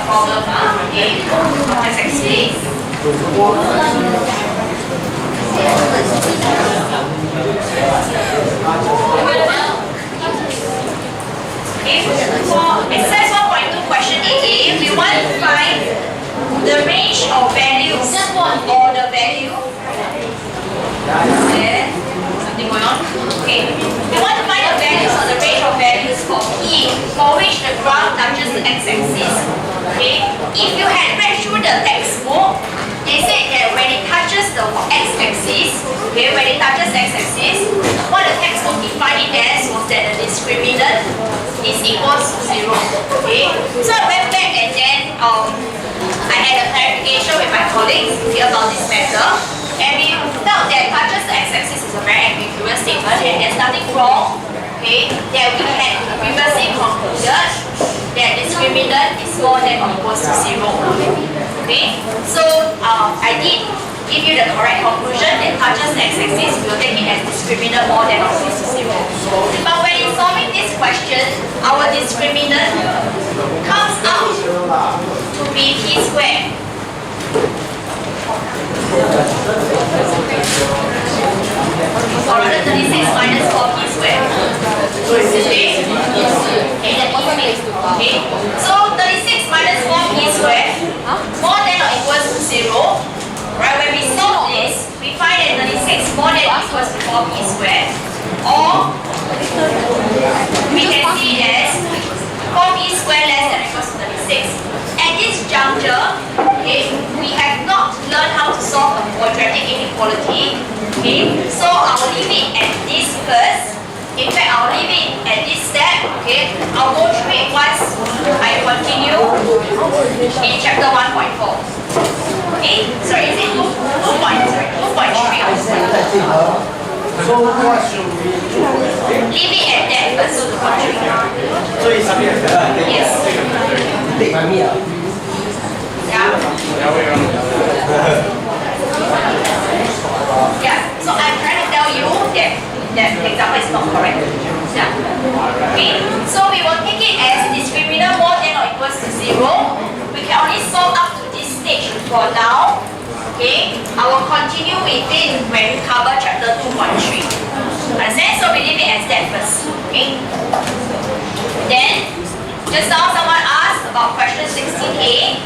problem. Okay, let's explain. Okay, for exercise 1.2 question A, we want to find the range of values or the value. Something going on? Okay, we want to find the values or the range of values for P for which the graph touches the x-axis. Okay, if you had read through the textbook, they said that when it touches the x-axis, okay, when it touches the x-axis, what the textbook defined it as was that the discriminant is equals to 0. Okay, so I went back and then I had a clarification with my colleagues about this matter, and we felt that touches the x-axis is a very ambiguous statement and there's nothing wrong. Okay, that we had previously concluded that discriminant is more than or equals to 0. Okay, so I did give you the correct conclusion that touches the x-axis, we will take it as discriminant more than or equals to 0. But when in solving this question, our discriminant comes out to be p squared. Or rather 36 minus 4p squared. Okay, so 36 minus 4p squared more than or equals to 0. Right, when we solve this, we find that 36 more than or equals to 4p squared. Or we can see it as 4p squared less than or equals to 36. At this juncture, okay, we have not learned how to solve a quadratic inequality. Okay, so I'll leave it at this first. In fact, I'll leave it at this step. Okay, I'll go through it once I continue in chapter 1.4. Okay, sorry, is it 2.3 or 2.3? So what should we do? Leave it at that first, so 2.3. So it's something like that. Yes. Take my meal. Yeah. Yeah. So I'm trying to tell you that the example is not correct. Yeah. Okay. So we will take it as discriminant more than or equals to 0. We can only solve up to this stage for now. Okay. I will continue with it when we cover chapter 2.3. Understand? So we leave it as that first. Okay. Then just now someone asked about question 16a.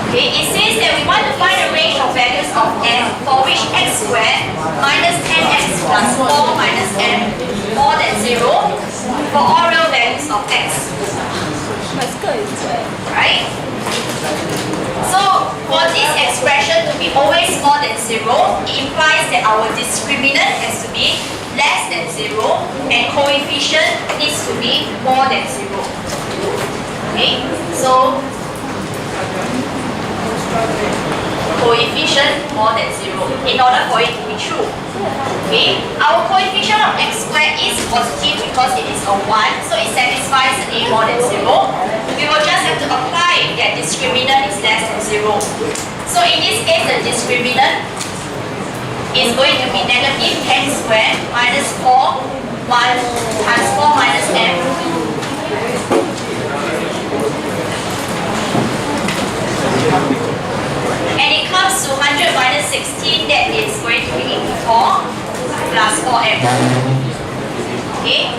Okay, it says that we want to find a range of values of f for which x squared minus 10x plus 4 minus m more than 0 for all real values of x. Right? So, for this expression to be always more than 0, it implies that our discriminant has to be less than 0 and coefficient needs to be more than 0. Okay, so coefficient more than 0 in order for it to be true. Okay, our coefficient of x squared is positive because it is a 1, so it satisfies a more than 0. We will just have to apply that discriminant is less than 0. So in this case, the discriminant is going to be negative 10 squared minus 4 times 4 minus m. And it comes to 100 minus 16, that is going to be 4 plus 4m. Okay?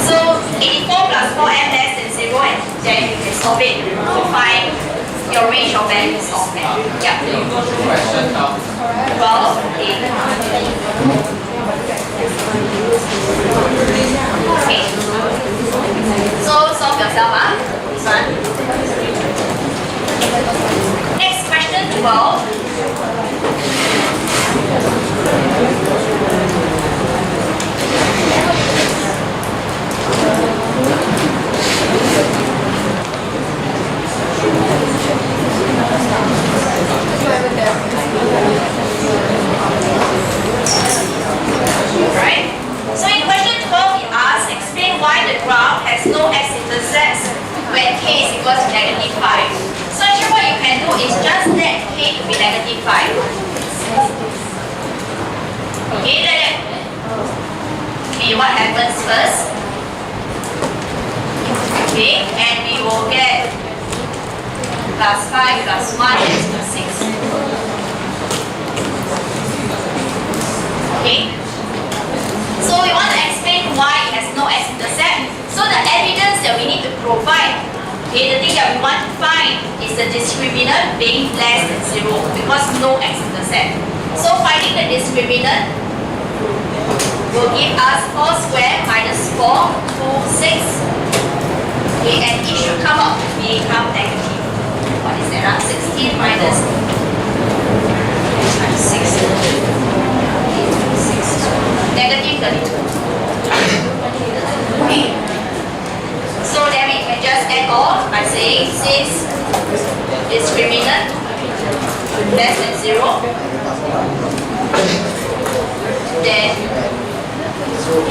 So 84 plus 4m less than 0, and then you can solve it to find your range of values of m. Yeah. Well, okay. So solve yourself, this one. Next question 12. Right? So in question 12, it asks, explain why the graph has no x-intercepts when k is equal to -5. So actually what you can do it's just let k to be negative 5. Okay, let that be what happens first. Okay, and we will get plus 5 plus 1 is plus 6. Okay, so we want to explain why it has no x-intercept. So the evidence that we need to provide, okay, the thing that we want to find is the discriminant being less than 0 because no x-intercept. So finding the discriminant will give us 4 squared minus 4, 2, 6. Okay, and it should come out to become negative. What is that? 16 minus 6. Negative 32. Okay. So then we can just add all by saying since discriminant less than 0, then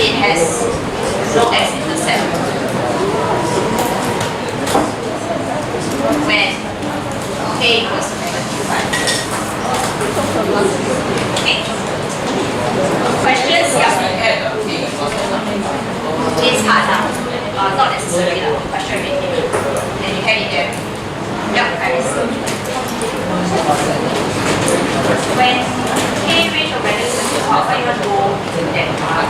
it has no x-intercept. When k equals to negative 5. Okay. Questions? Yeah. It's hard now. Not necessarily the question already. Then you had it there. Yeah, Iris. When k range of values is how far you want to go in that part?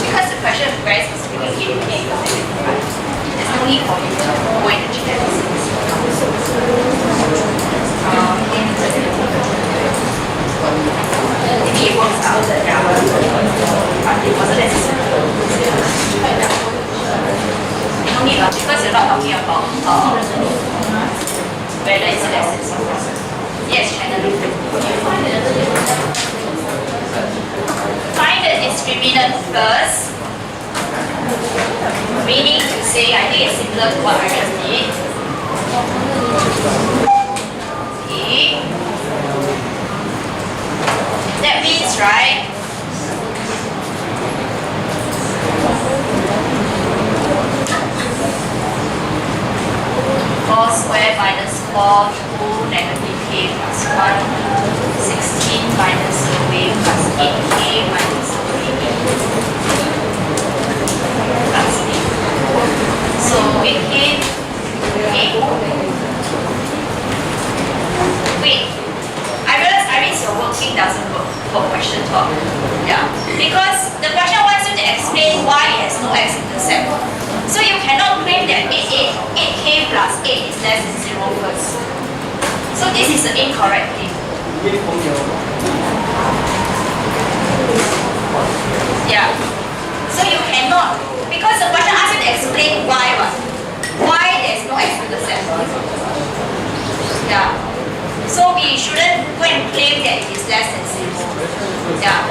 Because the question is very specifically given k equals to negative 5. There's no need for you to go into genetics. Maybe it works out, yeah, but it wasn't necessary. No need, because you're not talking about whether it's less than 0. Yes, Shannon. Find the discriminant first. Meaning to say, I think it's similar to what I just did. Okay. That means, right, four squared minus 4, 2, negative k plus 1, 16 minus away plus 8k minus away plus 8. So 8k, wait, I realize your working doesn't work for question 12. Yeah, because the question wants you to explain why it has no x-intercept. So you cannot claim that 8k plus 8 is less than 0 first. So this is the incorrect thing. Yeah. So you cannot, because the question asks you to explain why there is no x-intercept. Yeah. So we shouldn't go and claim that it is less than 0. Yeah.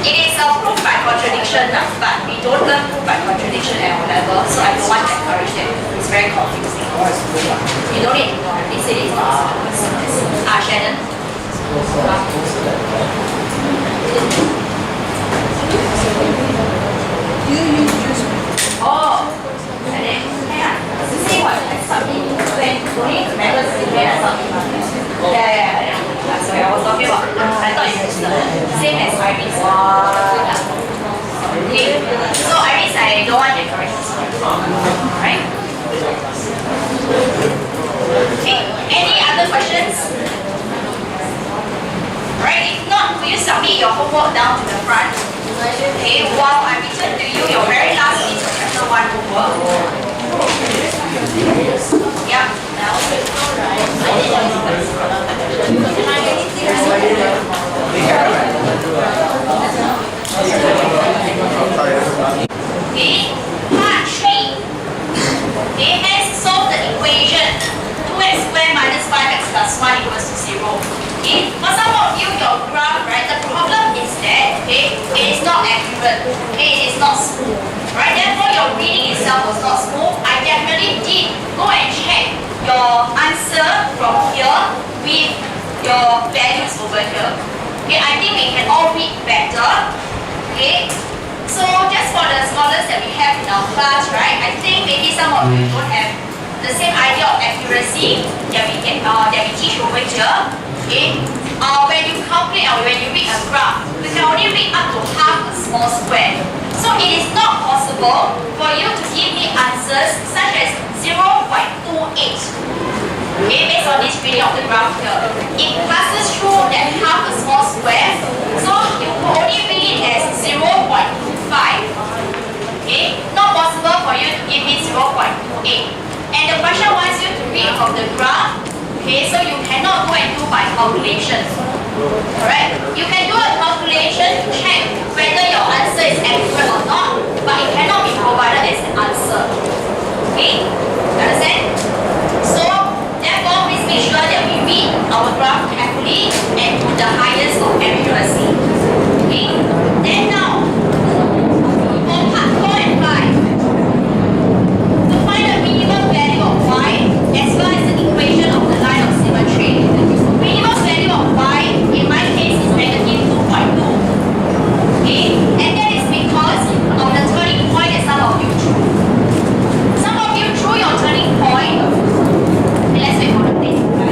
It is a proof by contradiction, but we don't learn proof by contradiction at our level, so I don't want to encourage that. It's very confusing. You don't need to know. They say it's not. Shannon? Oh, and then, see what I submit. When don't need to remember the when I submit. Yeah. Sorry, I was talking about. I thought it was the same as Iris. Okay. So Iris, I don't want to encourage this one. Alright? Okay. Any other questions? Right? If not, will you submit your homework down to the front? Okay. While I return to you your very last piece of chapter 1 homework. Yeah. Now. Okay, part 3. Okay, let's solve the equation 2x squared minus 5x plus 1 equals to 0. Okay, for some of you, your graph, right, the problem is that, okay, it is not accurate. Okay, it is not smooth. Right, therefore your reading itself was not smooth. I definitely did go and check your answer from here with your values over here. Okay, I think we can all read better. Okay, so just for the scholars that we have in our class, right, I think maybe some of you don't have the same idea of accuracy accuracy that we teach over here, okay, when you calculate or when you read a graph, you can only read up to half a small square. So it is not possible for you to give me answers such as 0.28. Okay, based on this reading of the graph here, it passes through that half a small square, so you can only read it as 0.25. Okay, not possible for you to give me 0.28. And the question wants you to read from the graph. Okay, so you cannot go and do by calculations. Alright, you can do a calculation to check whether your answer is accurate or not, but it cannot be provided as an answer. Okay, understand? So therefore, please make sure that we read our graph carefully and to the highest of accuracy. Okay, then now for part 4 and 5, to find the minimum value of y as well as the equation of the line of symmetry. Minimum value of y in my case is negative 2.2. Okay, and that is because of the turning point that some of you drew. Some of you drew your turning point. Okay, let's wait for the place to dry.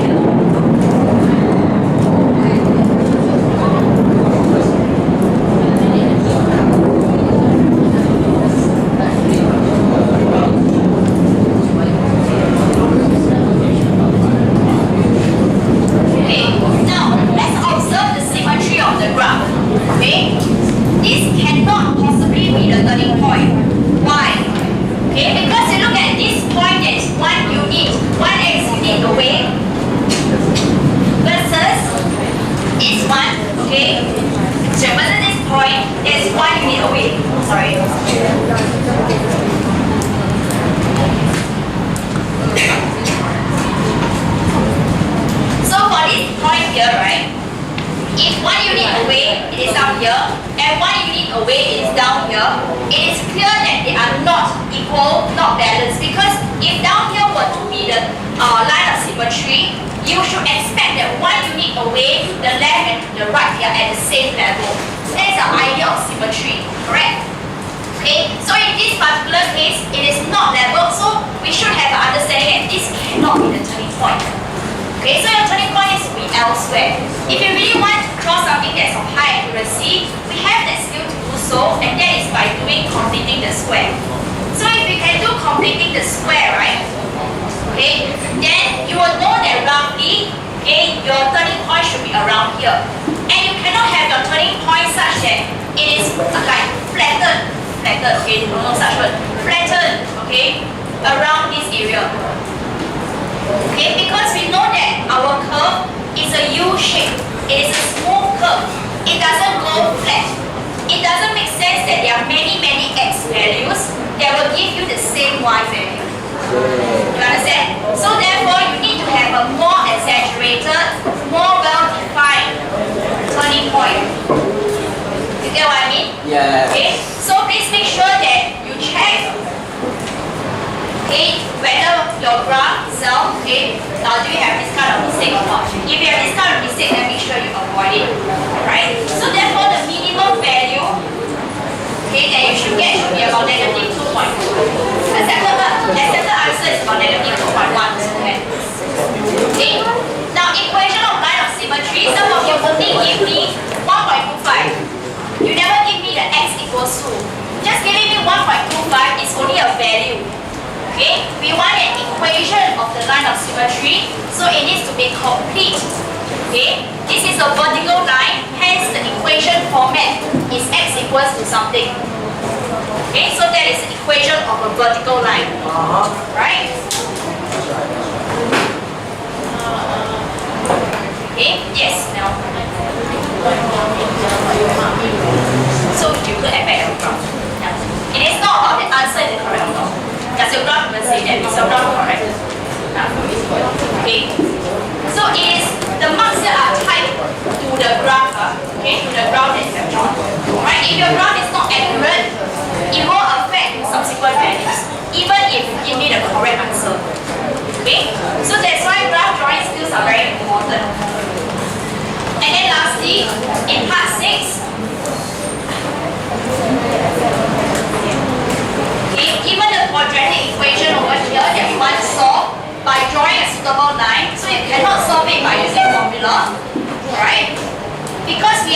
Okay, even the quadratic equation over here that we want to solve by drawing a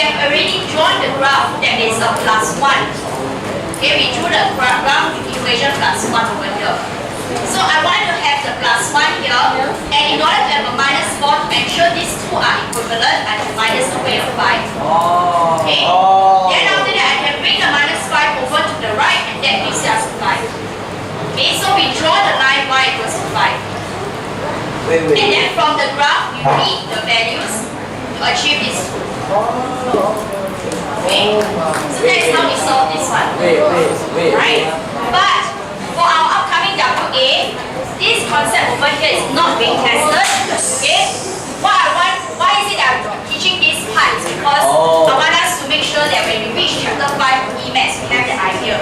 have already drawn the graph that is a +1. Okay, we drew the graph equation +1 over here. So I want to have the +1 here, and in order to have a -4, to make sure these two are equivalent, I have -2/5. Okay. Then after that, I can bring the -5 over to the right, and that gives us 5. Okay, so we draw the line y equals to 5. And then from the graph, we read the values to achieve this. Okay, so that is how we solve this one. Right? But for our upcoming WA, this concept over here is not being tested. Okay? Why is it that I'm teaching this part? Because I want us to make sure that when we reach chapter 5 EM Ex, we have the idea.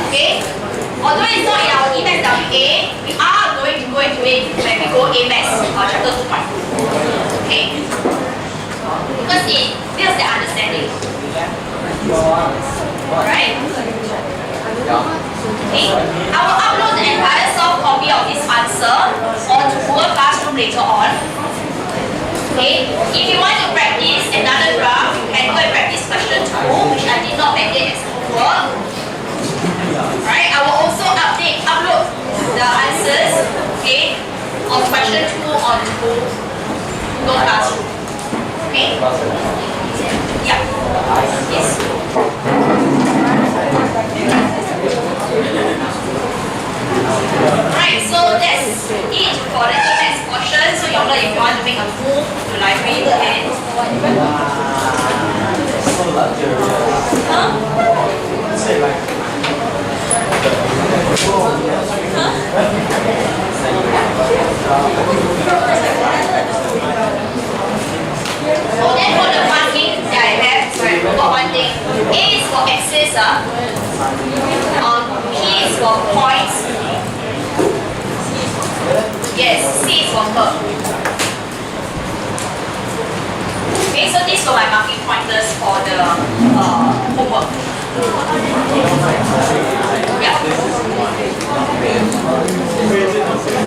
Okay? Although it's not in our EM Ex WA, we are going to go into it when we go EM Ex chapter 2. Okay? Because it builds the understanding. Right? Okay. I will upload the entire soft copy of this answer onto Google Classroom later on. Okay. If you want to practice another graph, you can go and practice question 2, which I did not make it as homework. Right. I will also upload the answers, okay, of question 2 onto Google Classroom. Okay. Yeah. Yes. Right, so that's it for the next portion. So if you want to make a move to library, you can. Huh? Oh, then for the marking that I have, sorry, I forgot one thing. A is for axis, P is for points. Yes, C is for curve. Okay, so these were my marking pointers for the homework.